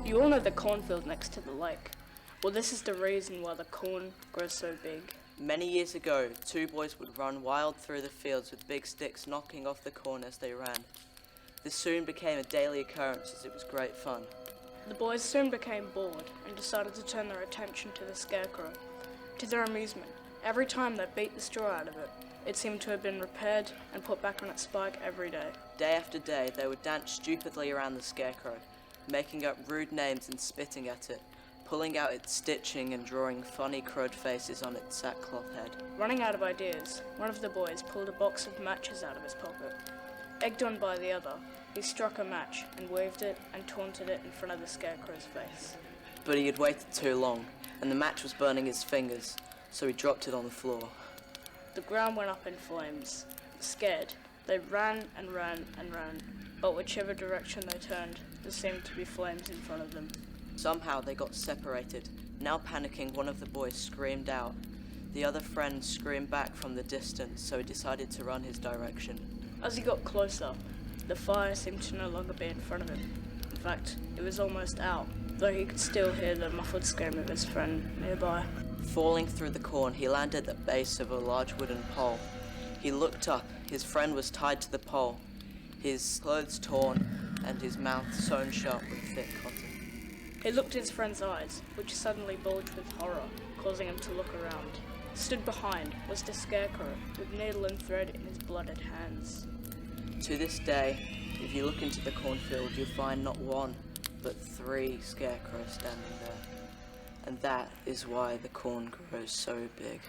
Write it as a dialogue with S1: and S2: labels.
S1: You all know the cornfield next to the lake. Well, this is the reason why the corn grows so big.
S2: Many years ago, two boys would run wild through the fields with big sticks knocking off the corn as they ran. This soon became a daily occurrence as it was great fun.
S1: The boys soon became bored and decided to turn their attention to the scarecrow. To their amusement, every time they beat the straw out of it, it seemed to have been repaired and put back on its spike every day.
S2: Day after day, they would dance stupidly around the scarecrow, making up rude names and spitting at it, pulling out its stitching and drawing funny crowed faces on its sackcloth head.
S1: Running out of ideas, one of the boys pulled a box of matches out of his pocket. Egged on by the other, he struck a match and waved it and taunted it in front of the scarecrow's face.
S2: But he had waited too long, and the match was burning his fingers, so he dropped it on the floor.
S1: The ground went up in flames. Scared, they ran and ran and ran, but whichever direction they turned, there seemed to be flames in front of them.
S2: Somehow they got separated. Now panicking, one of the boys screamed out. The other friend screamed back from the distance, so he decided to run his direction.
S1: As he got closer, the fire seemed to no longer be in front of him. In fact, it was almost out, though he could still hear the muffled scream of his friend nearby.
S2: Falling through the corn, he landed at the base of a large wooden pole. He looked up. His friend was tied to the pole, his clothes torn, and his mouth sewn shut with thick cotton.
S1: He looked in his friend's eyes, which suddenly bulged with horror, causing him to look around. Stood behind was the scarecrow, with needle and thread in his blooded hands.
S2: To this day, if you look into the cornfield, you'll find not one, but 3 scarecrows standing there. And that is why the corn grows so big.